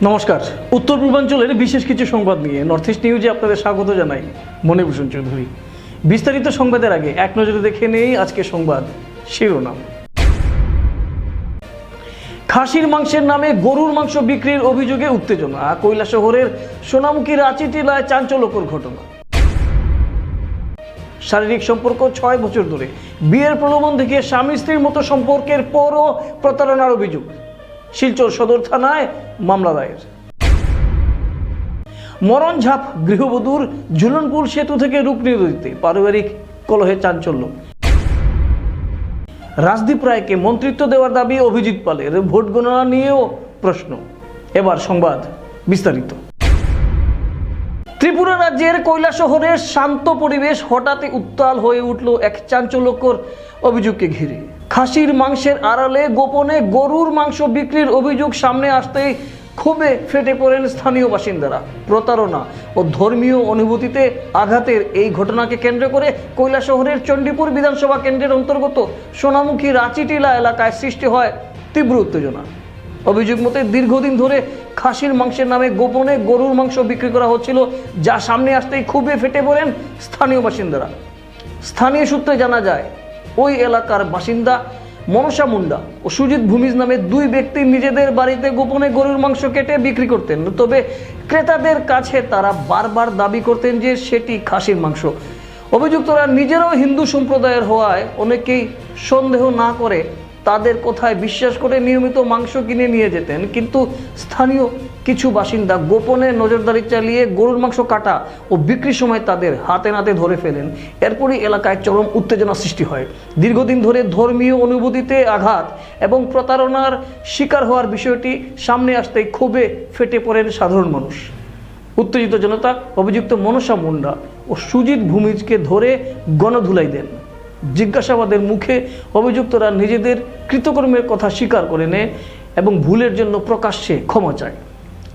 নমস্কার। উত্তর পূর্বাঞ্চলের বিশেষ কিছু সংবাদ নিয়ে নর্থ ইস্ট নিউজে আপনাদের স্বাগত জানাই। মনিভূষণ চৌধুরী। বিস্তারিত সংবাদের আগে এক নজরে দেখে নেই আজকে সংবাদ শিরোনাম। খাসির মাংসের নামে গরুর মাংস বিক্রির অভিযোগে উত্তেজনা। কৈলাসহরের সোনামুখী রাঁচি টিলায় চাঞ্চল্যকর ঘটনা। শারীরিক সম্পর্ক 6 বছর ধরে, বিয়ের প্রলোভন দেখিয়ে স্বামী স্ত্রীর মতো সম্পর্কের পরও প্রতারণার অভিযোগ। শিলচর সদর থানায় মামলা দায়ের। মরণঝাপ গৃহবধূর, ঝুলনপুর সেতু থেকে রূপনী নদীতে পারিবারিক কলহে চাঞ্চল্য। রাজদীপ রায়কে মন্ত্রিত্ব দেওয়ার দাবি অভিজিৎ পালের, ভোট গণনা নিয়েও প্রশ্ন। এবার সংবাদ বিস্তারিত। ত্রিপুরা রাজ্যের কৈলাসহরের শান্ত পরিবেশ হঠাৎই উত্তাল হয়ে উঠল এক চাঞ্চল্যকর অভিযোগকে ঘিরে। খাসির মাংসের আড়ালে গোপনে গরুর মাংস বিক্রির অভিযোগ সামনে আসতেই ক্ষোভে ফেটে পড়েন স্থানীয় বাসিন্দারা। প্রতারণা ও ধর্মীয় অনুভূতিতে আঘাতের এই ঘটনাকে কেন্দ্র করে কৈলাসহরের চণ্ডীপুর বিধানসভা কেন্দ্রের অন্তর্গত সোনামুখী রাঁচি টিলা এলাকায় সৃষ্টি হয় তীব্র উত্তেজনা। অভিযোগ মতে দীর্ঘদিন ধরে খাসির মাংসের নামে গোপনে গরুর মাংস বিক্রি করা হচ্ছিল, যা সামনে আসতেই ক্ষোভে ফেটে পড়েন স্থানীয় বাসিন্দারা। স্থানীয় সূত্রে জানা যায়, ওই এলাকার বাসিন্দা মনসা মুন্ডা ও সুজিত ভূমিজ নামে দুই ব্যক্তি নিজেদের বাড়িতে গোপনে গরুর মাংস কেটে বিক্রি করতেন। তবে ক্রেতাদের কাছে তারা বারবার দাবি করতেন যে সেটি খাসির মাংস। অভিযুক্তরা নিজেরাও হিন্দু সম্প্রদায়ের হওয়ায় অনেকেই সন্দেহ না করে তাদের কথায় বিশ্বাস করে নিয়মিত মাংস কিনে নিয়ে যেতেন। কিন্তু স্থানীয় কিছু বাসিন্দা গোপনে নজরদারি চালিয়ে গরুর মাংস কাটা ও বিক্রির সময় তাদের হাতে নাতে ধরে ফেলেন। এরপরই এলাকায় চরম উত্তেজনা সৃষ্টি হয়। দীর্ঘদিন ধরে ধর্মীয় অনুভূতিতে আঘাত এবং প্রতারণার শিকার হওয়ার বিষয়টি সামনে আসতেই ক্ষোভে ফেটে পড়েন সাধারণ মানুষ। উত্তেজিত জনতা অভিযুক্ত মনসা মুন্ডা ও সুজিত ভূমিজকে ধরে গণধুলাই দেন। জিজ্ঞাসাবাদের মুখে অভিযুক্তরা নিজেদের কৃতকর্মের কথা স্বীকার করে নেয় এবং ভুলের জন্য প্রকাশ্যে ক্ষমা চায়।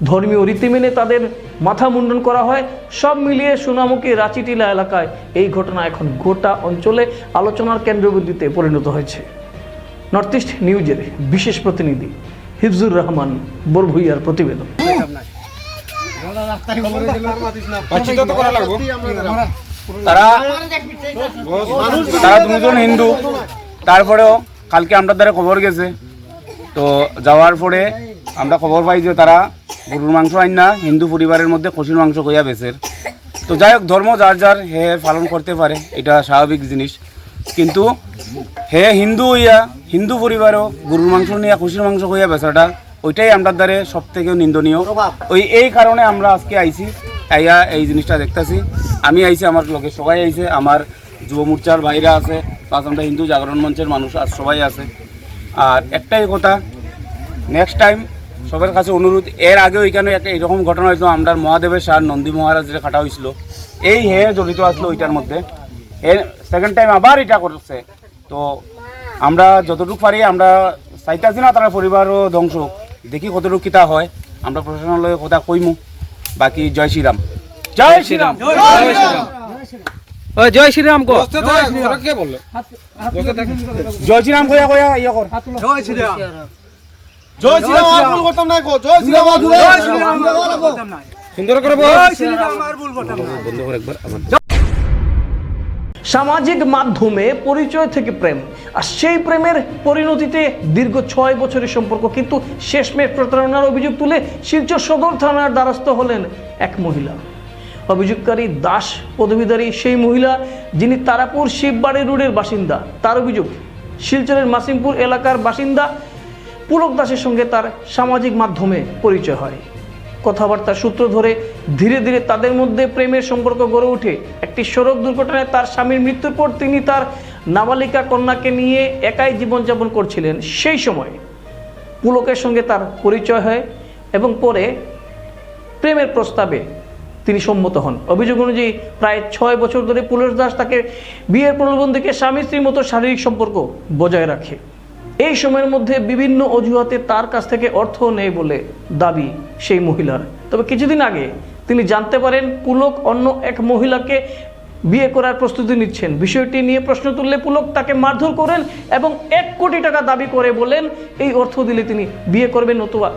ধর্মীয় রীতি মেনে তাদের মাথা মুন্ডন করা হয়। সব মিলিয়ে সোনামুখী রাঁচি টিলা এলাকায় এই ঘটনা এখন গোটা অঞ্চলে আলোচনার কেন্দ্রবিন্দুতে পরিণত হয়েছে। নর্থ ইস্ট নিউজের বিশেষ প্রতিনিধি হিফজুর রহমান বরভুইয়ার প্রতিবেদন। তারা দুজন হিন্দু, তারপরেও কালকে আমরা দ্বারা খবর গেছে, তো যাওয়ার পরে আমরা খবর পাই যে তারা গরুর মাংস আইন না হিন্দু পরিবারের মধ্যে খসির মাংস কইয়া বেচের। তো যাই হোক, ধর্ম যার যার হে পালন করতে পারে, এটা স্বাভাবিক জিনিস। কিন্তু হে হিন্দু হইয়া হিন্দু পরিবারও গরুর মাংস নিয়ে খসির মাংস কইয়া বেচাটা, ওইটাই আমরা দ্বারে সব থেকে নিন্দনীয়। এই কারণে আমরা আজকে আইছি, আইয়া এই জিনিসটা দেখতেছি। আমি আইছি, আমার লোকে সবাই আইছে, আমার যুব মোর্চার ভাইরা আছে, প্লাস আমরা হিন্দু জাগরণ মঞ্চের মানুষ আর সবাই আছে। আর একটাই কথা, নেক্সট টাইম সবার কাছে অনুরোধ, এর আগেও এখানে একটা এরকম ঘটনা হয়েছিল, আমরা মহাদেবের সার নন্দী মহারাজের কাটা হয়েছিল, এই হে জড়িত আসলো ওইটার মধ্যে। এর সেকেন্ড টাইম আবার এটা করছে। তো আমরা যতটুকু পারি আমরা চাইতেছি না তারা পরিবারও ধ্বংস, দেখি কতটুকু কিতা হয়। আমরা প্রশাসনালয়ে কথা কইমু। বাকি জয় শ্রীরাম, জয় শ্রীরাম, জয় শ্রীরাম, জয় শ্রীরাম কো কে বললো জয় শ্রীরাম কয়া কয়া ইয়া কর জয় শ্রীরাম, জয় শ্রীরাম। আর ভুল করতাম না কো জয় শ্রীরাম, জয় শ্রীরাম সুন্দর করে বল জয় শ্রীরাম। আর ভুল করতাম না, বন্ধ করে একবার আমার। সামাজিক মাধ্যমে পরিচয় থেকে প্রেম, আর সেই প্রেমের পরিণতিতে দীর্ঘ 6 বছরের সম্পর্ক, কিন্তু শেষমেশ প্রতারণার অভিযোগ তুলে শিলচর সদর থানার দ্বারস্থ হলেন এক মহিলা। অভিযোগকারী দাস পদবীধারী সেই মহিলা, যিনি তারাপুর শিববাড়ি রোডের বাসিন্দা। তার অভিযোগ, শিলচরের মাসিমপুর এলাকার বাসিন্দা পুলক দাসের সঙ্গে তার সামাজিক মাধ্যমে পরিচয় হয়। কথাবার্তার সূত্র ধরে ধীরে ধীরে তাদের মধ্যে প্রেমের সম্পর্ক গড়ে ওঠে। একটি সড়ক দুর্ঘটনায় তার স্বামীর মৃত্যুর পর তিনি তার নাবালিকা কন্যাকে নিয়ে একাই জীবনযাপন করছিলেন। সেই সময় পুলকের সঙ্গে তার পরিচয় হয় এবং পরে প্রেমের প্রস্তাবে তিনি সম্মত হন। অভিযোগ অনুযায়ী প্রায় 6 বছর ধরে পুলক দাস তাকে বিয়ের প্রলোভন থেকে স্বামী স্ত্রীর মতো শারীরিক সম্পর্ক বজায় রাখে। এই সময়ের মধ্যে বিভিন্ন অজুহাতে তার কাছ থেকে অর্থ নেই বলে দাবি সেই মহিলার। তবে কিছুদিন আগে তিনি জানতে পারেন পুলক অন্য এক মহিলাকে বিয়ে করার প্রস্তুতি নিচ্ছেন। বিষয়টি নিয়ে প্রশ্ন তুললে পুলক তাকে মারধর করেন এবং 1 কোটি টাকা দাবি করে বলেন এই অর্থ দিলে তিনি বিয়ে করবেন, নতুবা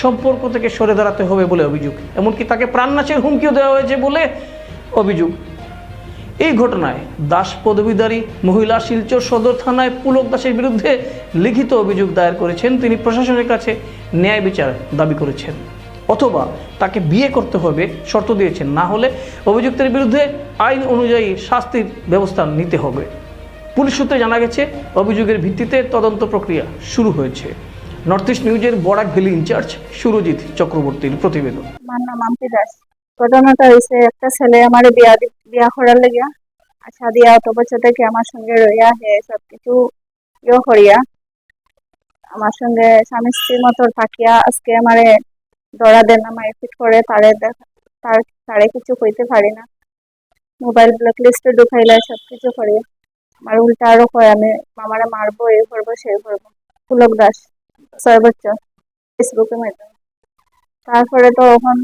সম্পর্ক থেকে সরে দাঁড়াতে হবে বলে অভিযোগ। এমনকি তাকে প্রাণনাশের হুমকিও দেওয়া হয়েছে বলে অভিযোগ। এই ঘটনায় দাস পদবীধারী মহিলা শিলচর সদর থানায় পুলক দাসের বিরুদ্ধে লিখিত অভিযোগ দায়ের করেছেন। তিনি প্রশাসনের কাছে ন্যায় বিচার দাবি করেছেন, অথবা তাকে বিয়ে করতে হবে শর্ত দিয়েছেন, না হলে অভিযুক্তের বিরুদ্ধে আইন অনুযায়ী শাস্তির ব্যবস্থা নিতে হবে। পুলিশ সূত্রে জানা গেছে অভিযোগের ভিত্তিতে তদন্ত প্রক্রিয়া শুরু হয়েছে। নর্থ ইস্ট নিউজের বরাক ভ্যালি ইনচার্জ সুরজিৎ চক্রবর্তীর প্রতিবেদন। আমার নাম মাম্পি দাস। ঘটনাটা হয়েছে, একটা ছেলে আমার বিয়া করার লেগিয়া আশা দিয়া অত বছর থেকে আমার সঙ্গে রইয়া হে সবকিছু করিয়া আমার সঙ্গে স্বামী স্ত্রীর মতো থাকিয়া আজকে আমারে ধরা দেন না, মারপিট করে তারে কিছু কইতে পারি না, মোবাইল ব্ল্যাক লিস্টে ঢুকাইলে সবকিছু করে আমার উল্টা আরো কয় আমি আমারে মারবো, এই করবো সেই করবো। পুলক দাস, 6 বছর, ফেসবুকে মাধ্যমে। তারপরে তো এখন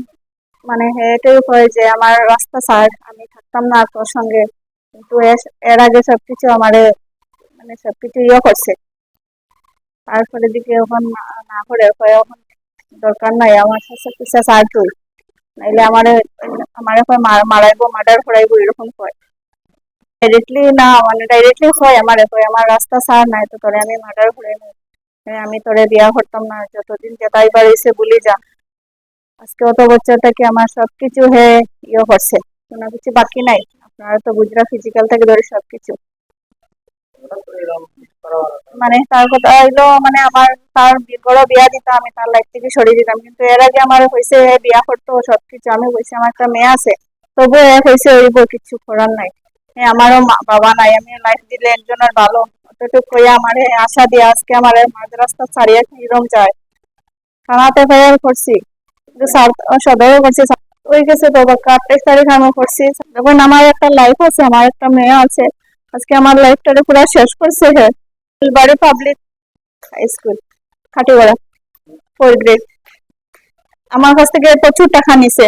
মানে এটাই হয় যে আমার রাস্তা ছাড়, আমি থাকতাম না তোর সঙ্গে, কিন্তু এর আগে সবকিছু আমারে মানে সবকিছু করছে। তারপরে দিকে এখন না করে এখন দরকার নাই, আমার সাথে পিছা ছাড় তুই, নাইলে আমারে মারাইবো, মার্ডার করাইবো, এরকম হয়। ডাইরেক্টলি না, মানে ডাইরেক্টলি হয় আমার রাস্তা ছাড়, নাই তো তোরে আমি মার্ডার করাইবো, আমি তোরে বিয়া করতাম না, যতদিন যেটাই বাড়িছে বলি যা। আজকে অত বছর থেকে আমার সবকিছু করছে, কোনো কিছু বাকি নাই। আপনারা তো বুঝরা, ফিজিক্যাল থেকে ধরে সবকিছু। মানে তার কথা হইলো, মানে তার বড় বিয়া দিতাম, আমি তার লাইফ থেকে সরিয়ে দিতাম, কিন্তু এর আগে আমার হয়েছে বিয়া করতো সবকিছু। আমি বলছি আমার একটা মেয়ে আছে, তবু হয়েছে ওইব, কিছু করার নাই। আমারও বাবা নাই, আমি লাইফ দিলে একজনের ভালো, অতটুকু আমার আশা দিয়ে আজকে আমার মাঝ রাস্তা ছাড়িয়ে কিরম যায়। থানাতে ফেয়ার করছি, সদরে করছি, ওই গেছে তো 28 তারিখ আমি করছি। যখন আমার একটা লাইফ আছে, আমার একটা মেয়ে আছে, আজকে আমার লাইফটারে পুরো শেষ করছে। বাড়ি public high school, Khatigora, 4 grade. আমার কাছ থেকে প্রচুর টাকা নিছে,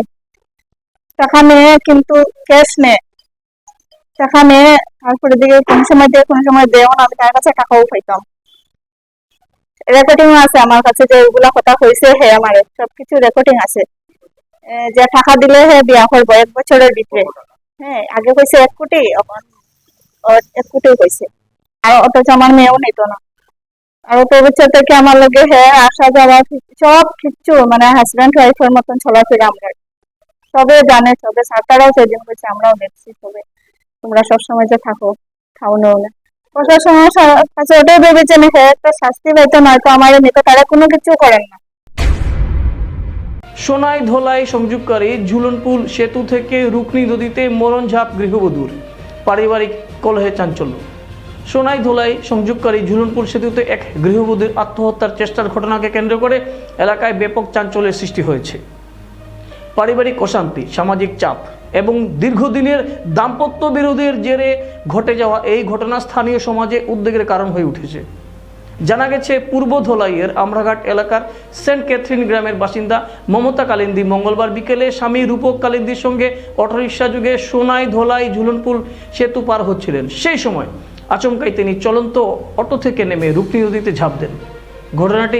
টাকা নিয়ে কিন্তু ক্যাশ নেয়, টাকা নিয়ে তারপরে দিকে কোন সময় দিয়ে কোন সময় দেও না, আমি তার কাছে টাকাও পাইতাম। রেকর্ডিং আছে আমার কাছে, যে ওগুলা কথা হয়েছে আমার সবকিছু রেকর্ডিং আছে। যে টাকা দিলে বিয়া করবো 1 বছরের ভিতরে, আগে কইছে 1 কোটি, এখন 1 কোটি কইছে, আর অথচ আমার মেয়েও নিত না। আর অত বছর থেকে আমার লগে আসা যাওয়া সব কিছু, মানে হাজব্যান্ড ওয়াইফের মতন চলাফেরা আমরা সবে জানে, সবে সাতারাও সেদিন কইছে, আমরাও দেখছি সবে, তোমরা সবসময় যে থাকো খাওয়ানো না। প্রশাসনের কাছে ওটাই ভেবেছেন একটা শাস্তি পাইতো, নয়তো আমার নিতে তারা কোনো কিছু করেন না। সোনাই ধলাই সংযোগকারী ঝুলনপুল সেতু থেকে রুকনি নদীতে মরণঝাপ গৃহবধূর, পারিবারিক কলহে চাঞ্চল্য। সোনাই ধলাই সংযোগকারী ঝুলনপুল সেতুতে এক গৃহবধূর আত্মহত্যার চেষ্টার ঘটনাকে কেন্দ্র করে এলাকায় ব্যাপক চাঞ্চল্যের সৃষ্টি হয়েছে। পারিবারিক অশান্তি, সামাজিক চাপ এবং দীর্ঘদিনের দাম্পত্য বিরোধের জেরে ঘটে যাওয়া এই ঘটনা স্থানীয় সমাজে উদ্বেগের কারণ হয়ে উঠেছে। জানা গেছে পূর্ব ধলাইয়ের আমরাঘাট এলাকার সেন্ট ক্যাথরিন গ্রামের বাসিন্দা মমতা কালিন্দী মঙ্গলবার বিকেলে স্বামী রূপক কালিন্দির সঙ্গে অটোরিকশা যুগে সোনাই ধলাই ঝুলনপুল সেতু পার হচ্ছিলেন। সেই সময় আচমকাই তিনি চলন্ত অটো থেকে নেমে রুকনি নদীতে ঝাঁপ দেন। ঘটনাটি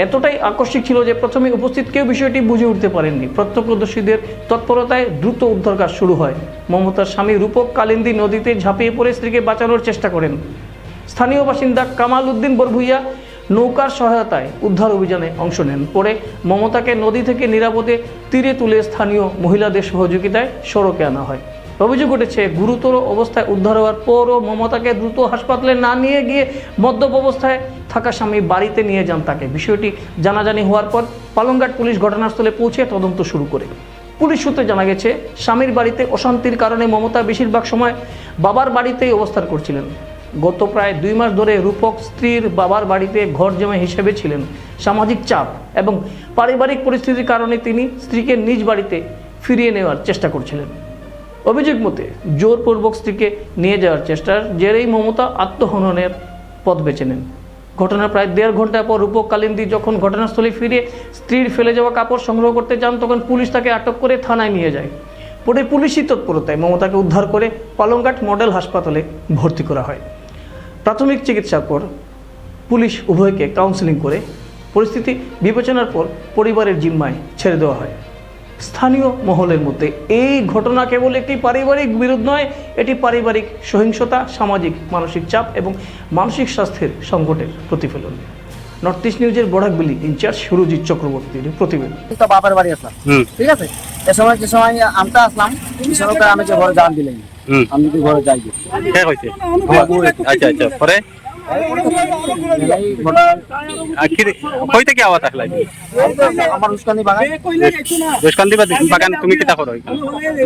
এতটাই আকস্মিক ছিল যে প্রথমে উপস্থিত কেউ বিষয়টি বুঝে উঠতে পারেননি। প্রত্যক্ষদর্শীদের তৎপরতায় দ্রুত উদ্ধার কাজ শুরু হয়। মমতার স্বামী রূপক কালিন্দী নদীতে ঝাঁপিয়ে পড়ে স্ত্রীকে বাঁচানোর চেষ্টা করেন। স্থানীয় বাসিন্দা কামাল উদ্দিন বরভুইয়া নৌকার সহায়তায় উদ্ধার অভিযানে অংশ নেন। পরে মমতাকে নদী থেকে নিরাপদে তীরে তুলে স্থানীয় মহিলাদের সহযোগিতায় সড়কে আনা হয়। অভিযোগ উঠেছে, গুরুতর অবস্থায় উদ্ধার হওয়ার পরও মমতাকে দ্রুত হাসপাতালে না নিয়ে গিয়ে মদ্যপ অবস্থায় থাকা স্বামী বাড়িতে নিয়ে যান তাকে। বিষয়টি জানাজানি হওয়ার পর পালংঘাট পুলিশ ঘটনাস্থলে পৌঁছে তদন্ত শুরু করে। পুলিশ সূত্রে জানা গেছে, স্বামীর বাড়িতে অশান্তির কারণে মমতা বেশিরভাগ সময় বাবার বাড়িতেই অবস্থান করছিলেন। গত প্রায় 2 মাস ধরে রূপক স্ত্রীর বাবার বাড়িতে ঘর জামাই হিসেবে ছিলেন। সামাজিক চাপ এবং পারিবারিক পরিস্থিতির কারণে তিনি স্ত্রীকে নিজ বাড়িতে ফিরিয়ে নেওয়ার চেষ্টা করছিলেন। অভিযোগ মতে জোরপূর্বক স্ত্রীকে নিয়ে যাওয়ার চেষ্টার জেরেই মমতা আত্মহননের পথ বেছে নেন। ঘটনার প্রায় 1.5 ঘন্টা পর রূপক কালিন্দী যখন ঘটনাস্থলে ফিরে স্ত্রীর ফেলে যাওয়া কাপড় সংগ্রহ করতে যান, তখন পুলিশ তাকে আটক করে থানায় নিয়ে যায়। পরে পুলিশি তৎপরতায় মমতাকে উদ্ধার করে পালংঘাট মডেল হাসপাতালে ভর্তি করা হয়। প্রাথমিক চিকিৎসার পর পুলিশ উভয়কে কাউন্সেলিং করে পরিস্থিতি বিবেচনার পর পরিবারের জিম্মায় ছেড়ে দেওয়া হয়। স্থানীয় মহলের মধ্যে এই ঘটনা কেবল একটি পারিবারিক বিরোধ নয়, এটি পারিবারিক সহিংসতা, সামাজিক মানসিক চাপ এবং মানসিক স্বাস্থ্যের সংকটের প্রতিফলন। নর্থ ইস্ট নিউজের বরাকবিলি ইনচার্জ সুরজিৎ চক্রবর্তীর প্রতিবেদন। তো বাপের বাড়ি আসলাম, ঠিক আছে। যে সময় আমটা আসলাম, এই সময় আমি যে ঘরে জান দিলেন, আমি যদি ঘরে যাই আচ্ছা আচ্ছা পরে থেকে আওয়াজ আসলে আমার উস্কানি বাগান বাগান তুমি কিতা করো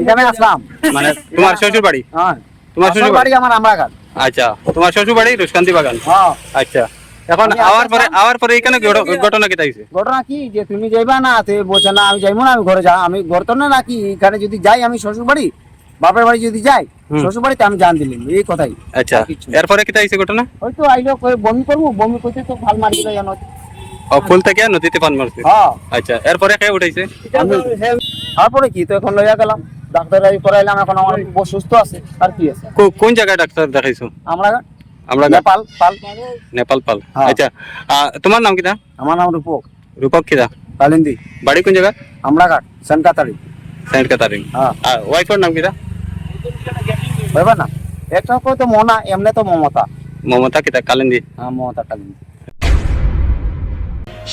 এখানে আসলাম। মানে তোমার শ্বশুর বাড়ি? হ্যাঁ, তোমার শ্বশুর বাড়ি আমার আমরাঘাট। আচ্ছা, তোমার শ্বশুর বাড়ি রুশকান্তি বাগান। হ্যাঁ, আচ্ছা, এখন আওয়ার পরে এখানে ঘটনা কি তাইছে? ঘটনা কি যে তুমি যাইবা না, তে বলছে না আমি যাইবো না, আমি ঘরে যা, আমি ঘর তো না নাকি এখানে যদি যাই আমি শ্বশুর বাড়ি, বাপের বাড়ি যদি যাই শ্বশুর বাড়িতে আমি জান দিলেন, এই কথাই। আচ্ছা, এরপরে কি তাইছে ঘটনা? হয়তো আইলো বমি করবো, বমি করতে তো ভাল মারি দিল জানো। ফুল থেকে নদীতে পান মারছে? হ্যাঁ। আচ্ছা, এরপরে কে উঠাইছে? তারপরে কি তো এখন লইয়া গেলাম ডাক্তার করাইলাম, এখন আমার বহু সুস্থ আছে। আর কি আছে? কোন জায়গায় ডাক্তার দেখাইছো? আমরা নেপাল পাল। হ্যাঁ। আচ্ছা, তোমার নাম কিটা? আমার নাম রূপক কিটা? কালিন্দি। বাড়ি কোন জায়গা? আমরাঘাট, সেনকাতারি। সেন্ট কাতারিং। হ্যাঁ। আর ওয়াইফের নাম কিটা? বুঝবা না, একটা কই তো মোনা, এমনি তো মমতা। মমতা কিটা? কালিন্দি। হ্যাঁ, মমতা কালিন্দি।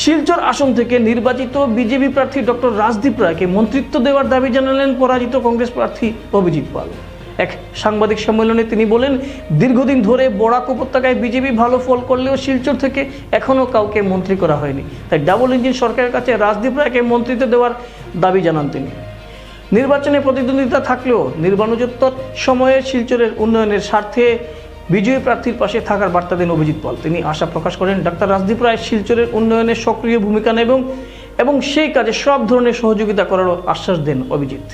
শিলচর আসন থেকে নির্বাচিত বিজেপি প্রার্থী ডক্টর রাজদীপ রায়কে মন্ত্রিত্ব দেওয়ার দাবি জানালেন পরাজিত কংগ্রেস প্রার্থী অভিজিৎ পাল। এক সাংবাদিক সম্মেলনে তিনি বলেন, দীর্ঘদিন ধরে বরাক উপত্যকায় বিজেপি ভালো ফল করলেও শিলচর থেকে এখনও কাউকে মন্ত্রী করা হয়নি, তাই ডাবল ইঞ্জিন সরকারের কাছে রাজদীপ রায়কে মন্ত্রিত্ব দেওয়ার দাবি জানান তিনি। নির্বাচনে প্রতিদ্বন্দ্বিতা থাকলেও নির্বাচনোত্তর সময়ে শিলচরের উন্নয়নের স্বার্থে বিজয়ী প্রার্থীর পাশে থাকার বার্তা দেন অভিজিৎ পাল। তিনি আশা প্রকাশ করেন ডাক্তার রাজদীপ রায় শিলচরের উন্নয়নে সক্রিয় ভূমিকা নেবেন এবং সেই কাজে সব ধরনের সহযোগিতা করারও আশ্বাস দেন অভিজিৎ।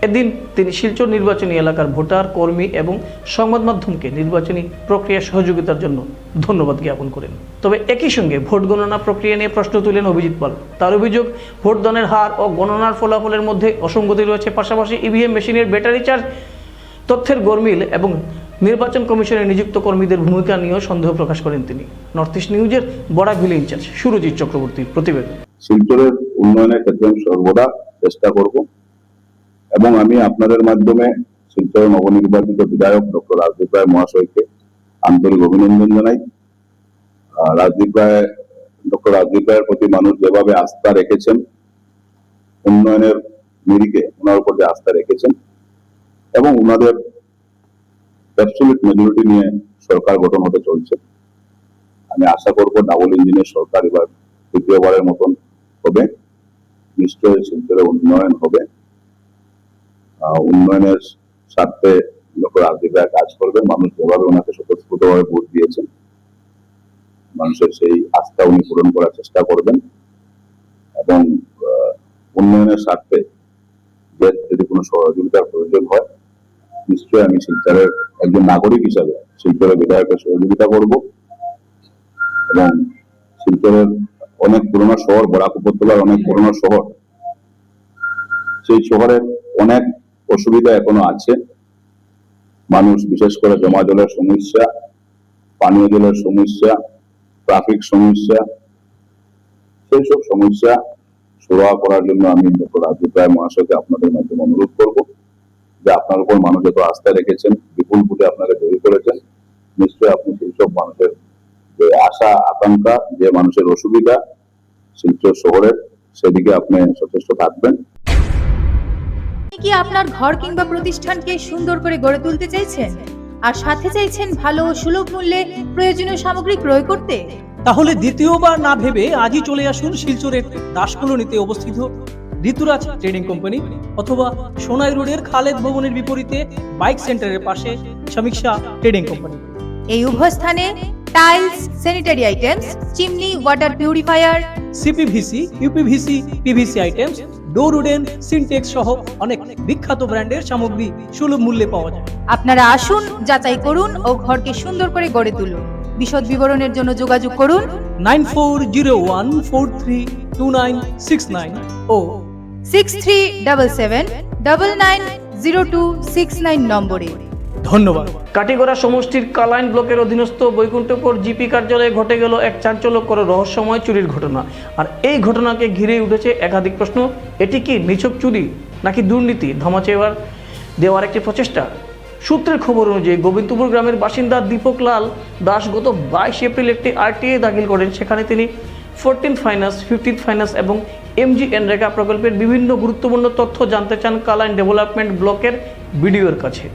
এদিন তিনি শিলচর নির্বাচনী এলাকার ভোটার, কর্মী এবং সংবাদ মাধ্যমকে নির্বাচনী প্রক্রিয়া সহযোগিতার জন্য ধন্যবাদ জ্ঞাপন করেন। তবে একই সঙ্গে ভোট গণনা প্রক্রিয়া নিয়ে প্রশ্ন তুলেন অভিজিৎ পাল। তার অভিযোগ, ভোটদানের হার ও গণনার ফলাফলের মধ্যে অসঙ্গতি রয়েছে, পাশাপাশি ইভিএম মেশিনের ব্যাটারি চার্জ, তথ্যের গরমিল এবং নির্বাচন কমিশনের নিযুক্ত কর্মীদের ভূমিকা নিয়েও সন্দেহ প্রকাশ করেন তিনি। নর্থ ইস্ট নিউজের বরাকভিলি ইনচার্জ সুরজিৎ চক্রবর্তীর প্রতিবেদন। শিলচরের উন্নয়নের ক্ষেত্রে আমি সর্বদা চেষ্টা করব এবং আমি আপনাদের মাধ্যমে শিলচরের নবনির্বাচিত বিধায়ক ডক্টর রাজদীপ রায় মহাশয়কে আন্তরিক অভিনন্দন জানাই। ডক্টর রাজদীপ রায়ের প্রতি মানুষ যেভাবে আস্থা রেখেছেন, উন্নয়নের নিরিখে ওনার উপর যে আস্থা রেখেছেন এবং ওনাদের অ্যাবসলিউট মেজরিটি নিয়ে সরকার গঠন হতে চলছে, আমি আশা করব ডাবল ইঞ্জিনের সরকার এবার তৃতীয়বারের মতন হবে। নিশ্চয়ই শিলচরে উন্নয়ন হবে। উন্নয়নের স্বার্থে ডক্টর রাজদীপ রায় কাজ করবেন। মানুষ যেভাবে ওনাকে স্বতঃস্ফূর্তভাবে ভোট দিয়েছেন, মানুষের সেই আস্থা উনি পূরণ করার চেষ্টা করবেন এবং উন্নয়নের স্বার্থে যদি কোনো সহযোগিতার প্রয়োজন হয়, নিশ্চয়ই আমি শিলচরের একজন নাগরিক হিসাবে শিলচরের বিধায়কের সহযোগিতা করব এবং শিলচরের অনেক পুরোনো শহর, বরাক উপত্যকার অনেক পুরোনো শহর, সেই শহরের অনেক অসুবিধা এখনো আছে। মানুষ বিশেষ করে জমা জলের সমস্যা, পানীয় জলের সমস্যা, ট্রাফিক সমস্যা, সেই সব সমস্যা সুরাহা করার জন্য আমি ডক্টর রাজদীপ রায় মহাশয়কে আপনাদের মাধ্যমে অনুরোধ করব যে আপনার উপর মানুষ যত আস্থা রেখেছেন, বিপুল ভোটে আপনাকে জয়ী করেছেন, নিশ্চয়ই আপনি সেই সব মানুষের যে আশা আকাঙ্ক্ষা, যে মানুষের অসুবিধা শিলচর শহরের, সেদিকে আপনি সচেষ্ট থাকবেন। কি আপনার ঘর কিংবা প্রতিষ্ঠানকে সুন্দর করে গড়ে তুলতে চাইছেন আর সাথে চাইছেন ভালো ও সুলভ মূল্যে প্রয়োজনীয় সামগ্রী ক্রয় করতে? তাহলে দ্বিতীয়বার না ভেবে আজই চলে আসুন শিলচরের দাসকলোনিতে অবস্থিত ঋতুরাজ ট্রেডিং কোম্পানি অথবা সোনাই রোডের খালেদ ভবনের বিপরীতে বাইক সেন্টারের পাশে সমীক্ষা ট্রেডিং কোম্পানি। এই উভয় স্থানে tiles, sanitary items, chimney, water purifier, CPVC, uPVC, PVC items, ডোর উডেন, সিনটেক্স সহ অনেক বিখ্যাত ব্র্যান্ডের সামগ্রী সুলভ মূল্যে পাওয়া যায়। আপনারা আসুন, যাচাই করুন ও ঘরকে সুন্দর করে গড়ে তুলুন। বিশদ বিবরণের জন্য যোগাযোগ করুন 9401432969 ও 6377990269 নম্বরে। ধন্যবাদ। কাটিগড়া সমষ্টির কালাইন ব্লকের অধীনস্থ বৈকুণ্ঠপুর জিপি কার্যালয়ে ঘটে গেল এক চাঞ্চল্যকর রহস্যময় চুরির ঘটনা। আর এই ঘটনাকে ঘিরে উঠেছে একাধিক প্রশ্ন। এটি কি নিছক চুরি নাকি দুর্নীতি ধামাচাপা দেওয়ার একটি প্রচেষ্টা? সূত্রের খবর অনুযায়ী গোবিন্দপুর গ্রামের বাসিন্দা দীপক লাল দাস গত 22 এপ্রিল একটি আরটিআই দাখিল করেন। সেখানে তিনি 14 ফাইন্যান্স, 15 ফাইন্যান্স এবং MGNরেগা প্রকল্পের বিভিন্ন গুরুত্বপূর্ণ তথ্য জানতে চান কালাইন ডেভেলপমেন্ট ব্লকের বিডিওর কাছে।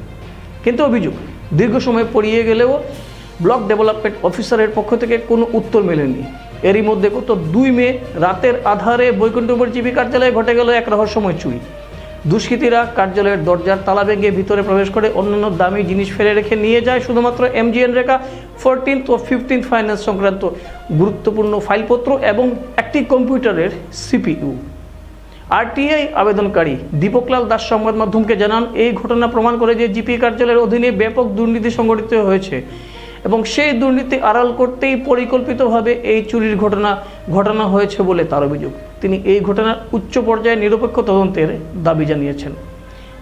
কিন্তু অভিযোগ, দীর্ঘ সময় পড়িয়ে গেলেও ব্লক ডেভেলপমেন্ট অফিসারের পক্ষ থেকে কোনো উত্তর মেলেনি। এরই মধ্যে গত 2 মে রাতের আধারে বৈকুণ্ঠপুর জিপি কার্যালয়ে ঘটে গেল এক রহস্যময় চুরি। দুষ্কৃতীরা কার্যালয়ের দরজার তালা ভেঙে ভিতরে প্রবেশ করে অন্যান্য দামি জিনিস ফেলে রেখে নিয়ে যায় শুধুমাত্র MGNরেগা 14 ও 15 ফাইন্যান্স সংক্রান্ত গুরুত্বপূর্ণ ফাইলপত্র এবং একটি কম্পিউটারের CPU। আরটিআই আবেদনকারী দীপকলাল দাস সংবাদ মাধ্যমকে জানান, এই ঘটনা প্রমাণ করে যে জিপি কার্যালয়ের অধীনে ব্যাপক দুর্নীতি সংঘটিত হয়েছে এবং সেই দুর্নীতি আড়াল করতেই পরিকল্পিতভাবে এই চুরির ঘটনা হয়েছে বলে তার অভিযোগ। তিনি এই ঘটনার উচ্চ পর্যায়ে নিরপেক্ষ তদন্তের দাবি জানিয়েছেন।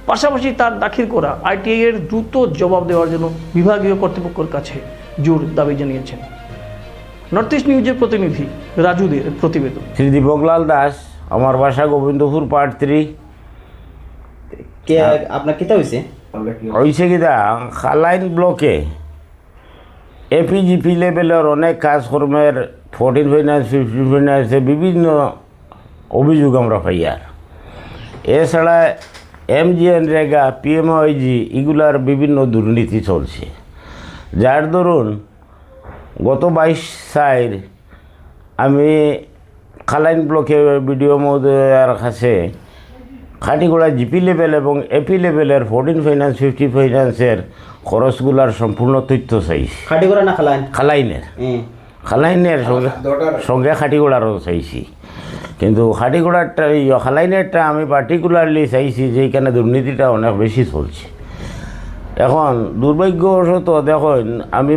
পাশাপাশি তার দাখিল করা আরটিআই এর দ্রুত জবাব দেওয়ার জন্য বিভাগীয় কর্তৃপক্ষের কাছে জোর দাবি জানিয়েছেন। নর্থ ইস্ট নিউজের প্রতিনিধি রাজুদের প্রতিবেদন। শ্রী দীপকলাল দাস, আমার বাসা গোবিন্দপুর পার্ট 3। কে আপনার কিতা হইছে? হয়েছে কিনা, কালাইন ব্লকে APGP লেভেলের অনেক কাজকর্মের 14 ফাইন্যান্স, 15 ফাইন্যান্সে বিভিন্ন অভিযোগ আমরা পাই। আর এছাড়া MGNরেগা, PMOIG এগুলার বিভিন্ন দুর্নীতি চলছে, যার দরুন গত 22 আমি কালাইন ব্লকে বিডিও মহোদয়ের কাছে খাটিগড়া জিপি লেভেল এবং এপি লেভেলের 14 ফাইন্যান্স, 50 ফাইন্যান্সের খরচগুলার সম্পূর্ণ তথ্য চাইছি। খাটিগড়া না খালাইন? খালাইনের সঙ্গে খাটিগড়ারও চাইছি, কিন্তু খাটিগড়ারটা খালাইনেরটা আমি পার্টিকুলারলি চাইছি যে এখানে দুর্নীতিটা অনেক বেশি চলছে। এখন দুর্ভাগ্যবশত দেখুন, আমি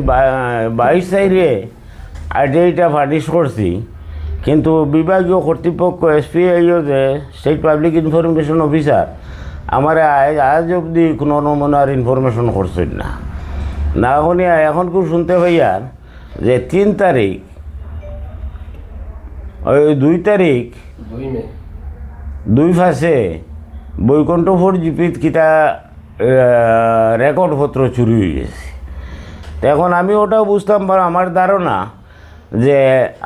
22 তারিখে আরটিআইটা ফার্নিশ করছি, কিন্তু বিভাগীয় কর্তৃপক্ষ SPIO যে স্টেট পাবলিক ইনফরমেশন অফিসার আমার আজ অবধি কোনো নমুনার ইনফরমেশন করছেন না হলে এখন খুব শুনতে পাইয়ার যে 3 তারিখ, ওই 2 তারিখ 2 ফাঁসে বৈকুণ্ঠপুর জিপিত কিতা রেকর্ডপত্র চুরি হয়ে গেছে। এখন আমি ওটাও বুঝতাম পারি, আমার ধারণা যে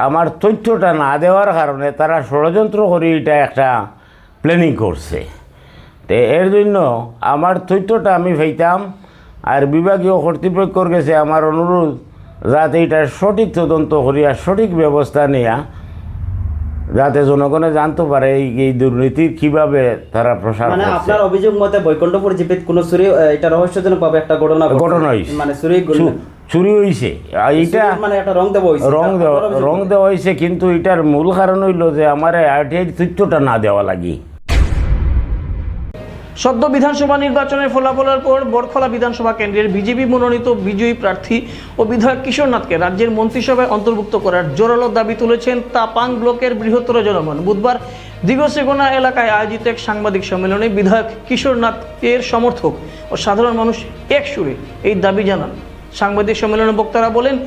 আমার তথ্যটা না দেওয়ার কারণে তারা ষড়যন্ত্র করে এটা একটা প্ল্যানিং করছে। তো এর জন্য আমার তথ্যটা আমি পাইতাম, আর বিভাগীয় কর্তৃপক্ষের কাছে আমার অনুরোধ যাতে এটার সঠিক তদন্ত করিয়া সঠিক ব্যবস্থা নেয়া, যাতে জনগণে জানতে পারে এই দুর্নীতির কিভাবে তারা প্রসার করছে। মানে আপনার অভিযোগ মতে বৈকুণ্ঠপুর জিপিত কোনো চুরি, এটা রহস্যজনকভাবে একটা ঘটনা হয়েছে, মানে চুরি হয়েছে। এইটা মানে একটা রং দেওয়া হয়েছে, কিন্তু এটার মূল কারণ হইল যে আমার আরটিআই তথ্যটা না দেওয়া লাগি। সদ্য বিধানসভা নির্বাচনের ফলাফলের পর বরখলা বিধানসভা কেন্দ্রের বিজেপি মনোনীত বিজয়ী প্রার্থী ও বিধায়ক কিশোর নাথকে রাজ্যের মন্ত্রিসভায় অন্তর্ভুক্ত করার জোরালো দাবি তুলেছেন তাপাং ব্লকের বৃহত্তর জনগণ। বুধবার দিগসেগোনা এলাকায় আয়োজিত এক সাংবাদিক সম্মেলনে বিধায়ক কিশোর নাথের সমর্থক ও সাধারণ মানুষ এক সুরে এই দাবি জানান। সাংবাদিক সম্মেলনে বক্তারা বলেন,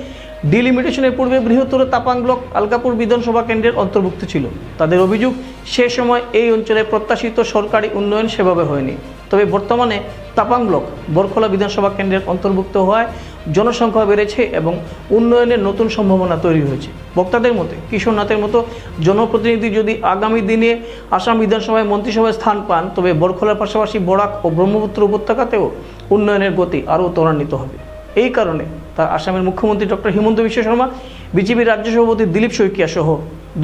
ডিলিমিটেশনের পূর্বে বৃহত্তর তাপাং ব্লক আলগাপুর বিধানসভা কেন্দ্রের অন্তর্ভুক্ত ছিল। তাদের অভিযোগ, সে সময় এই অঞ্চলে প্রত্যাশিত সরকারি উন্নয়ন সেভাবে হয়নি। তবে বর্তমানে তাপাং ব্লক বরখলা বিধানসভা কেন্দ্রের অন্তর্ভুক্ত হওয়ায় জনসংখ্যা বেড়েছে এবং উন্নয়নের নতুন সম্ভাবনা তৈরি হয়েছে। বক্তাদের মতে, কিশোর নাথের মতো জনপ্রতিনিধি যদি আগামী দিনে আসাম বিধানসভায় মন্ত্রিসভায় স্থান পান, তবে বরখলার পাশাপাশি বরাক ও ব্রহ্মপুত্র উপত্যকাতেও উন্নয়নের গতি আরও ত্বরান্বিত হবে। এই কারণে তার আসামের মুখ্যমন্ত্রী ডক্টর হিমন্ত বিশ্ব শর্মা, বিজেপির রাজ্য সভাপতি দিলীপ শইকিয়া সহ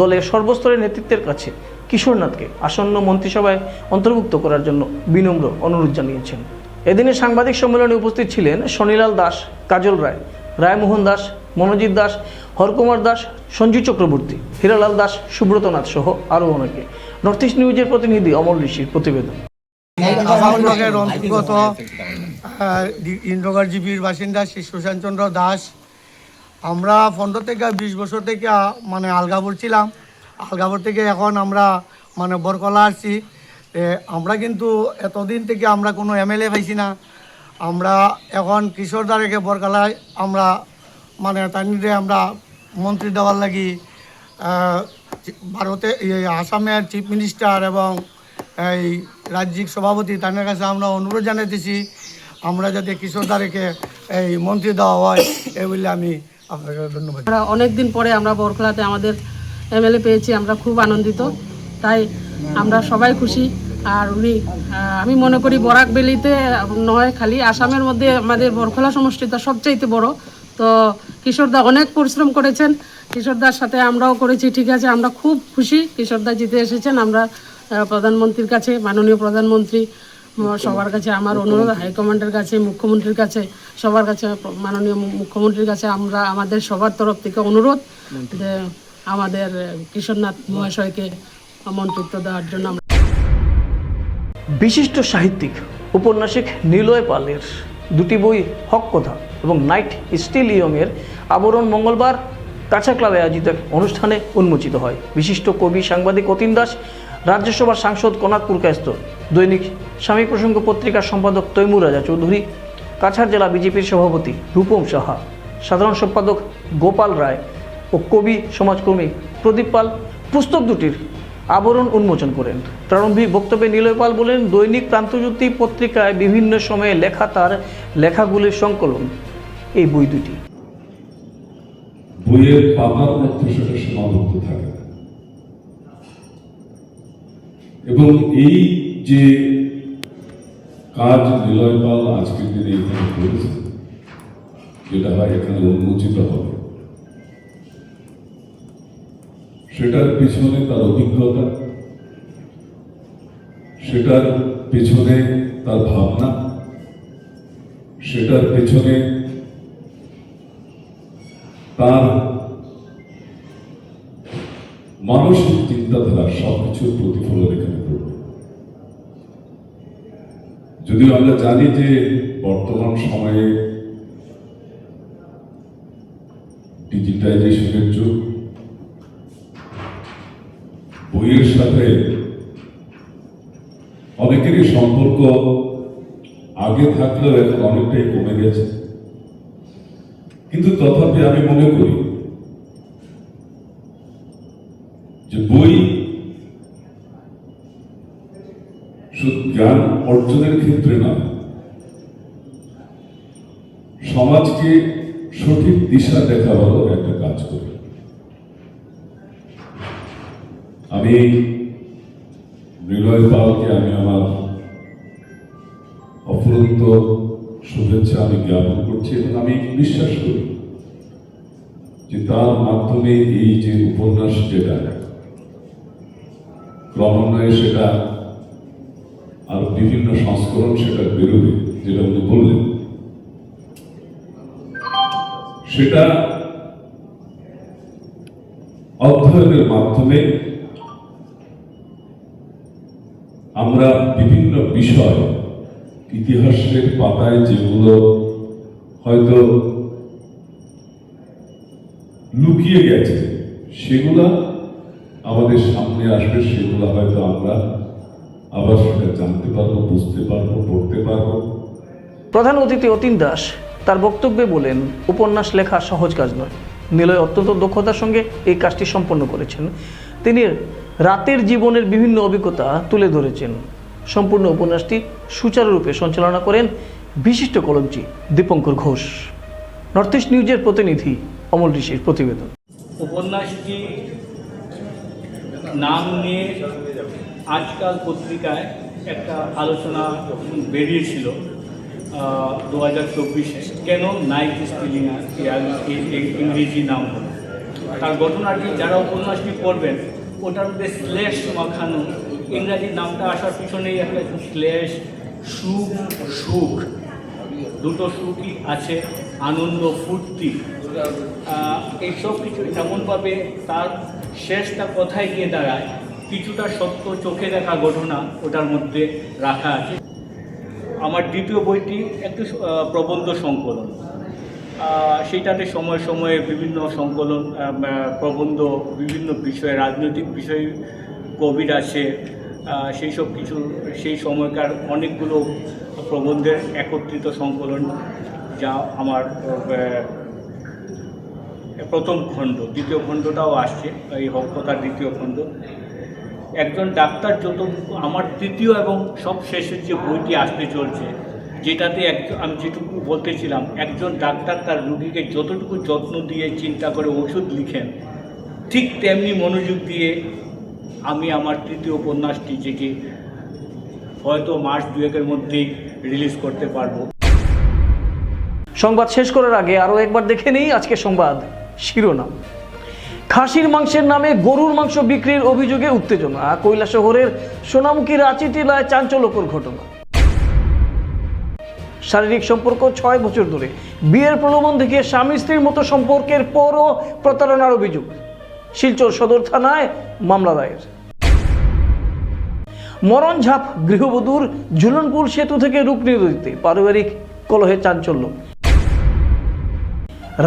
দলের সর্বস্তরের নেতৃত্বের কাছে কিশোর নাথকে আসন্ন মন্ত্রিসভায় অন্তর্ভুক্ত করার জন্য বিনম্র অনুরোধ জানিয়েছেন। এদিনের সাংবাদিক সম্মেলনে উপস্থিত ছিলেন শনিলাল দাস, কাজল রায়, রায়মোহন দাস, মনোজিৎ দাস, হরকুমার দাস, সঞ্জু চক্রবর্তী, হীরালাল দাস, সুব্রত নাথ সহ আরও অনেকে। নর্থ ইস্ট নিউজের প্রতিনিধি অমল ঋষির প্রতিবেদন। ব্লকের অন্তর্গত ইন্দ্রগড় জিপির বাসিন্দা শ্রী সুশান্ত চন্দ্র দাস। আমরা 15 থেকে 20 বছর থেকে মানে আলগাপুর ছিলাম। আলগাপুর থেকে এখন আমরা মানে বরকলা আসছি। আমরা কিন্তু এতদিন থেকে আমরা কোনো MLA পাইছি না। আমরা এখন কিশোরদারেকে বরকালায় আমরা মানে তাইনিরে আমরা মন্ত্রী দেওয়ার লাগি ভারতে আসামের চিফ মিনিস্টার এবং এই রাজ্যিক সভাপতি তাদের কাছে আমরা অনুরোধ জানাইতেছি আমরা যাতে কিশোরদারেকে এই মন্ত্রী দেওয়া হয় এই বলে আমি আপনাকে ধন্যবাদ। আমরা অনেক দিন পরে আমরা বরখলাতে আমাদের এমএলএ পেয়েছি, আমরা খুব আনন্দিত, তাই আমরা সবাই খুশি। আর উনি আমি মনে করি বরাক ভ্যালিতে নয় খালি আসামের মধ্যে আমাদের বরখলা সমষ্টিটা সবচাইতে বড়। তো কিশোরদা অনেক পরিশ্রম করেছেন, কিশোরদার সাথে আমরাও করেছি, ঠিক আছে, আমরা খুব খুশি কিশোরদা জিতে এসেছেন। আমরা প্রধানমন্ত্রীর কাছে, মাননীয় প্রধানমন্ত্রী সবার কাছে আমার অনুরোধ, হাইকমান্ডের কাছে, মুখ্যমন্ত্রীর কাছে, সবার কাছে, মাননীয় মুখ্যমন্ত্রীর কাছে আমরা আমাদের সবার তরফ থেকে অনুরোধ যে আমাদের কিশোরনাথ মহাশয়কে মন্ত্রিত্ব দেওয়ার জন্য। বিশিষ্ট সাহিত্যিক উপন্যাসিক নিলয় পালের দুটি বই হক কথা এবং নাইট স্টিল ইয়ংয়ের আবরণ মঙ্গলবার কাছা ক্লাবে আয়োজিত এক অনুষ্ঠানে উন্মোচিত হয়। বিশিষ্ট কবি সাংবাদিক অতীন দাস, রাজ্যসভার সাংসদ কনাক পুরকায়স্থ, দৈনিক স্বামী প্রসঙ্গ পত্রিকার সম্পাদক তৈমুর রাজা চৌধুরী, কাছাড় জেলা বিজেপির সভাপতি রূপম সাহা, সাধারণ সম্পাদক গোপাল রায় ও কবি সমাজকর্মী প্রদীপ পাল পুস্তক দুটির আবরণ উন্মোচন করেন। প্রারম্ভিক বক্তব্যে নিলয় পাল বলেন, দৈনিক প্রান্তজ্যোতি পত্রিকায় বিভিন্ন সময়ে লেখা তার লেখাগুলির সংকলন এই বই দুটি। বইয়ের পাতার মধ্যে সেটা সীমাবদ্ধ থাকে এবং এই যে কাজ নিলয় পাল আজকের দিনে এখানে করেছে, যেটা হয় এখানে উন্মোচিত হবে, সেটার পিছনে তার অভিজ্ঞতা, সেটার পেছনে তার ভাবনা, সেটার পেছনে তার মানসিক চিন্তাধারা সবকিছুর প্রতিফলন এখানে পড়বে। যদিও আমরা জানি যে বর্তমান সময়ে ডিজিটাইজেশনের যুগ, বইয়ের সাথে অনেকেরই সম্পর্ক আগে থাকলেও এখন অনেকটাই কমে গেছে, কিন্তু তথাপি আমি মনে করি যে বই শুধু জ্ঞান অর্জনের ক্ষেত্রে না, সমাজকে সঠিক দিশা দেখাবারও একটা কাজ করে। আমি নিলয় পালকে আমি আমার অফুরন্ত শুভেচ্ছা আমি জ্ঞাপন করছি এবং আমি বিশ্বাস করি যে তার মাধ্যমে এই যে উপন্যাস, যেটা ক্রমান্বয়ে সেটা আর বিভিন্ন সংস্করণ সেটা বেরোবে, যেটা উনি বললেন, সেটা অধ্যয়নের মাধ্যমে আমরা বিভিন্ন বিষয় ইতিহাসের পাতায় যেগুলো হয়তো লুকিয়ে গেছে সেগুলা আমাদের সামনে আসবে, সেগুলো হয়তো আমরা আবার সেটা জানতে পারবো, বুঝতে পারবো, পড়তে পারবো। প্রধান অতিথি অতীন দাস তার বক্তব্যে বলেন, উপন্যাস লেখা সহজ কাজ নয়। নিলয় অত্যন্ত দক্ষতার সঙ্গে এই কাজটি সম্পন্ন করেছেন। তিনি রাতের জীবনের বিভিন্ন অভিজ্ঞতা তুলে ধরেছেন। সম্পূর্ণ উপন্যাসটি সুচারুরূপে সঞ্চালনা করেন বিশিষ্ট কলমচি দীপঙ্কর ঘোষ। নর্থ ইস্ট নিউজের প্রতিনিধি অমল ঋষির প্রতিবেদন। উপন্যাসটি নাম নিয়ে আজকাল পত্রিকায় একটা আলোচনা বেরিয়েছিল 2024-এ, কেন নাইট স্টিলিং ইংরেজি নাম হলো। তার ঘটনাটি যারা উপন্যাসটি পড়বেন, ওটার মধ্যে স্ল্যাশ মাখানো ইংরাজি নামটা আসার পিছনেই একটা স্ল্যাশ, সুখ, সুখ, দুটো সুখই আছে, আনন্দ, ফুর্তি, এইসব কিছু এমনভাবে তার শেষটা কোথায় গিয়ে দাঁড়ায়, কিছুটা সত্য চোখে দেখা ঘটনা ওটার মধ্যে রাখা আছে। আমার দ্বিতীয় বইটি একটু প্রবন্ধ সংকলন, সেইটাতে সময়ে সময়ে বিভিন্ন সংকলন, প্রবন্ধ, বিভিন্ন বিষয়ে, রাজনৈতিক বিষয় কবির আছে, সেই সময়কার অনেকগুলো প্রবন্ধের একত্রিত সংকলন, যা আমার প্রথম খণ্ড, দ্বিতীয় খণ্ডটাও আসছে, এই হকতার দ্বিতীয় খণ্ড। একজন ডাক্তার আমার তৃতীয় এবং সব শেষের যে বইটি আসতে চলছে, যেটাতে আমি যেটুকু বলতেছিলাম, একজন ডাক্তার তার রোগীকে যতটুকু যত্ন দিয়ে চিন্তা করে ওষুধ লিখেন, ঠিক তেমনি মনোযোগ দিয়ে আমি আমার তৃতীয় উপন্যাসটি, যেটি হয়তো মাস 2-1-এর মধ্যেই রিলিজ করতে পারবো। সংবাদ শেষ করার আগে আরও একবার দেখে নিই আজকের সংবাদ শিরোনাম। খাসির মাংসের নামে গরুর মাংস বিক্রির অভিযোগে উত্তেজনা। কৈলাসহরের সোনামুখী রাঁচি টিলায় চাঞ্চল্যকর ঘটনা। শারীরিক সম্পর্ক 6 বছর ধরে, বিয়ের প্রলোভন দেখিয়ে স্বামী স্ত্রীর মতো সম্পর্কের পরও প্রতারণার অভিযোগ। শিলচর সদর থানায় মামলা দায়ের। মরণঝাপ গৃহবধূর, ঝুলনপুর সেতু থেকে রুকনি নদীতে পারিবারিক কলহে চাঞ্চল্য।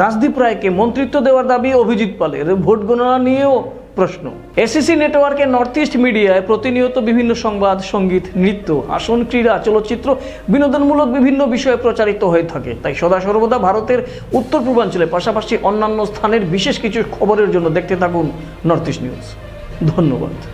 রাজদীপ রায়কে মন্ত্রিত্ব দেওয়ার দাবি অভিজিৎ পালের, ভোট গণনা নিয়েও প্রশ্ন। এসিসি নেটওয়ার্কে নর্থ ইস্ট মিডিয়ায় প্রতিনিয়ত বিভিন্ন সংবাদ, সঙ্গীত, নৃত্য, আসন, ক্রীড়া, চলচ্চিত্র, বিনোদনমূলক বিভিন্ন বিষয়ে প্রচারিত হয়ে থাকে। তাই সদা সর্বদা ভারতের উত্তর পূর্বাঞ্চলের পাশাপাশি অন্যান্য স্থানের বিশেষ কিছু খবরের জন্য দেখতে থাকুন নর্থ ইস্ট নিউজ। ধন্যবাদ।